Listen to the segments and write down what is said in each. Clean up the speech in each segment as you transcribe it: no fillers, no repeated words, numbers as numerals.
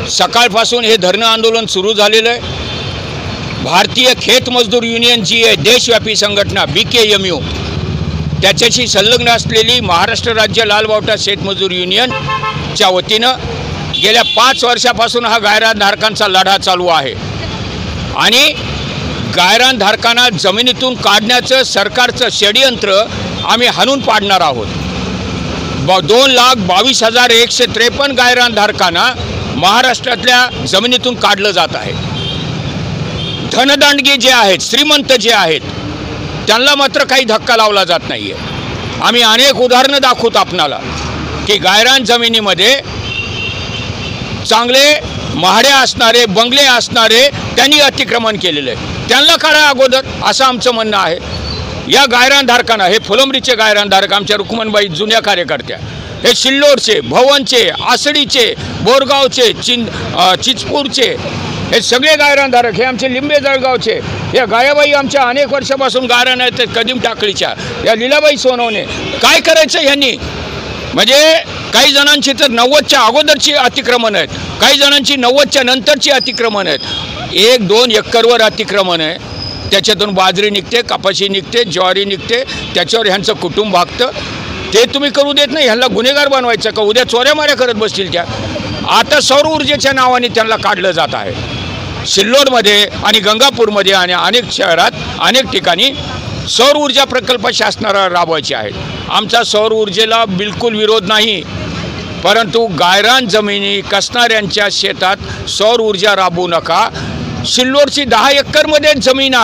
सकाळपासून हे धरणं आंदोलन सुरू झालेलं आहे। भारतीय खेत मजदूर युनियन जी आहे देशव्यापी संघटना BKMU, त्याच्याशी संलग्न असलेली महाराष्ट्र राज्य लालबावटा शेतमजूर युनियनच्या वतीनं गेल्या 5 वर्षापासून हा गायरानधारकांचा लढा चालू आहे आणि गायरानधारकांना जमिनीतून काढण्याचं सरकारचं षडयंत्र आम्ही हाणून पाडणार आहोत। 2,22,153 गायरानधारकांना महाराष्ट्रातल्या जमिनीतून काढलं जात आहे। धनदांडगे जे आहेत, श्रीमंत जे आहेत, त्यांना मात्र काही धक्का लावला जात नाही आहे। आम्ही अनेक उदाहरणं दाखवतो आपणाला की गायरान जमिनीमध्ये चांगले महाडे असणारे, बंगले असणारे त्यांनी अतिक्रमण केलेलं आहे, त्यांना काढा अगोदर, असं आमचं म्हणणं आहे। या गायरानधारकांना, हे फुलंब्रीचे गायरानधारक आमच्या रुक्मणबाई जुन्या कार्यकर्त्या, हे सिल्लोडचे, भवनचे, आसडीचे, बोरगावचे, चिचपूरचे, हे सगळे गायरानधारक, हे आमचे लिंबे जळगावचे, या गायाबाई आमच्या अनेक वर्षापासून गायरान आहेत, कदीम टाकळीच्या, या लीलाबाई सोनवणे, काय करायचं ह्यांनी? म्हणजे काही जणांची तर 90च्या अगोदरची अतिक्रमण आहेत, काही जणांची 90च्या नंतरची अतिक्रमण आहेत। 1-2 एकरवर अतिक्रमण आहे, त्याच्यातून बाजरी निघते, कपाशी निघते, ज्वारी निघते, त्याच्यावर ह्यांचं कुटुंब भागतं। ते तुम्ही करू देत नाही, ह्यांना गुन्हेगार बनवायचं का? उद्या चोऱ्यामाऱ्या करत बसतील त्या। आता सौर ऊर्जेच्या नावाने त्यांना काढलं जात आहे। सिल्लोडमध्ये आणि गंगापूरमध्ये आणि अनेक शहरात अनेक ठिकाणी सौर ऊर्जा प्रकल्प शासनाला राबवायचे आहेत। आमचा सौर ऊर्जेला बिलकुल विरोध नाही, परंतु गायरान जमिनी कसणाऱ्यांच्या शेतात सौर ऊर्जा राबवू नका। सिल्लोडची 10 एकरमध्ये जमीन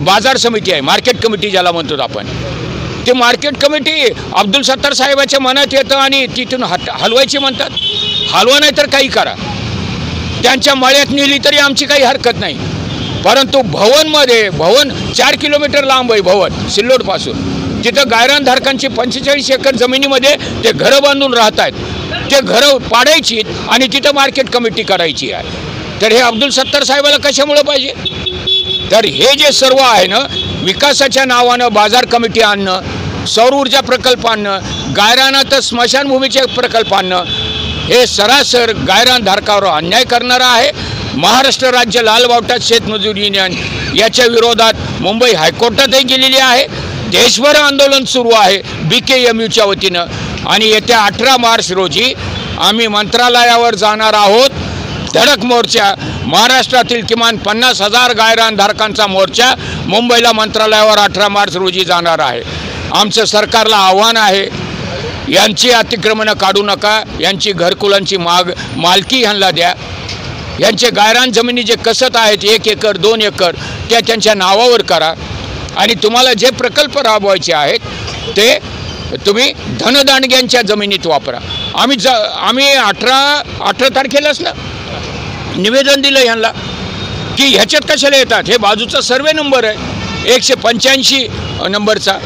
बाजार समिती आहे, मार्केट कमिटी ज्याला म्हणतो आपण, ते मार्केट कमिटी अब्दुल सत्तार साहेबाच्या मनात येतं आणि तिथून हलवायची म्हणतात। हलवा नाही तर काही करा, त्यांच्या मळ्यात नेली तरी आमची काही हरकत नाही, परंतु भवनमध्ये, भवन 4 किलोमीटर लांब आहे भवन सिल्लोडपासून, तिथं गायरानधारकांची 45 एकर जमिनीमध्ये ते घरं बांधून राहत आहेत, ते घरं पाडायची आणि तिथं मार्केट कमिटी करायची आहे। तर हे अब्दुल सत्तार साहेबाला कशामुळे पाहिजे? तर हे जे सर्व आहे ना, विकासाच्या नावानं बाजार कमिटी आणणं, सौर ऊर्जा प्रकल्प आणणं, गायरानात स्मशानभूमीचे प्रकल्प आणणं, हे सरासर गायरानधारकावर अन्याय करणारा आहे। महाराष्ट्र राज्य लालबावटा शेतमजूर युनियन याच्या विरोधात मुंबई हायकोर्टातही गेलेली आहे, देशभर आंदोलन सुरू आहे BKMUच्या वतीनं आणि येत्या 18 मार्च रोजी आम्ही मंत्रालयावर जाणार आहोत। धडक मोर्चा, महाराष्ट्रातील किमान 50,000 गायरानधारकांचा मोर्चा मुंबईला मंत्रालयावर 18 मार्च रोजी जाणार आहे। आमचं सरकारला आव्हान आहे, यांची अतिक्रमणं काढू नका, यांची घरकुलांची मालकी ह्यांना द्या, यांचे गायरान जमिनी जे कसत आहेत 1 एकर 2 एकर त्या त्यांच्या नावावर करा आणि तुम्हाला जे प्रकल्प राबवायचे आहेत ते तुम्ही धनदांडग्यांच्या जमिनीत वापरा। आम्ही 18 तारखेलाच ना निवेदन दिलं ह्यांना की ह्याच्यात कशाला येतात, हे बाजूचा सर्वे नंबर आहे 185 नंबरचा,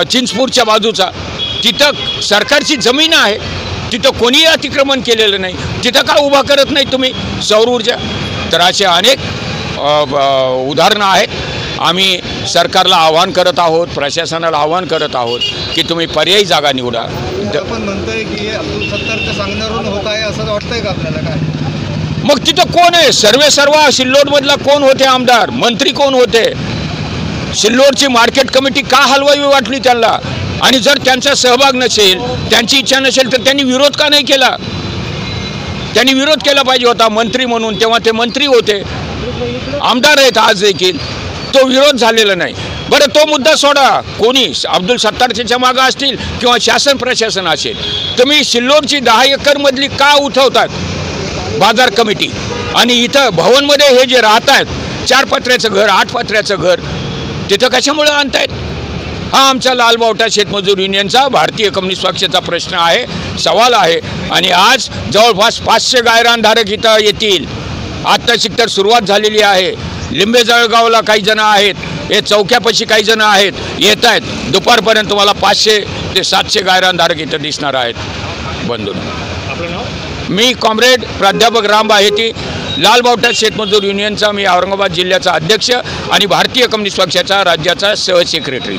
चिंचपूरच्या बाजूचा, तिथं सरकारची जमीन आहे, तिथं कोणीही अतिक्रमण केलेलं नाही, तिथं का उभा करत नाही तुम्ही सौर ऊर्जा? तर असे अनेक उदाहरणं आहेत। आम्ही सरकारला आवाहन करत आहोत, प्रशासनाला आवाहन करत आहोत की तुम्ही पर्यायी जागा निवडा। आपण म्हणतोय की अब्दुल सत्तारच्या सांगण्यावरून होत आहे असं वाटतंय का आपल्याला? काय मग तिथं कोण आहे? सर्व सिल्लोडमधला कोण होते आमदार, मंत्री कोण होते? सिल्लोडची मार्केट कमिटी का हलवावी वाटली त्यांना? आणि जर त्यांचा सहभाग नसेल, त्यांची इच्छा नसेल, तर त्यांनी विरोध का नाही केला? त्यांनी विरोध केला पाहिजे होता मंत्री म्हणून, तेव्हा ते मंत्री होते, आमदार आहेत आज देखील, तो विरोध झालेला नाही। बरं तो मुद्दा सोडा, कोणी अब्दुल सत्तारच्या मागं असतील किंवा शासन प्रशासन असेल, तुम्ही सिल्लोडची 10 एकरमधली का उठवतात बाजार कमिटी आणि इथं भवनमध्ये हे जे राहत आहेत 4 पत्र्याचं घर 8 पत्र्याचं घर तिथं कशामुळे आणतायत? हा आमचा लालबावटा शेतमजूर युनियनचा भारतीय कम्युनिस्ट पक्षाचा प्रश्न आहे, सवाल आहे आणि आज जवळपास 500 गायरानधारक इथं येतील। आत्ताची तर सुरुवात झालेली आहे, लिंबे जळगावला काही जण आहेत, हे चौक्यापाशी काही जण आहेत, येत आहेत, दुपारपर्यंत तुम्हाला 500 ते 700 गायरानधारक इथं दिसणार आहेत। बंधू, मी कॉम्रेड प्राध्यापक राम बाहेती, लालबावटा शेतमजूर युनियनचा मी औरंगाबाद जिल्ह्याचा अध्यक्ष आणि भारतीय कम्युनिस्ट पक्षाचा राज्याचा सह सेक्रेटरी।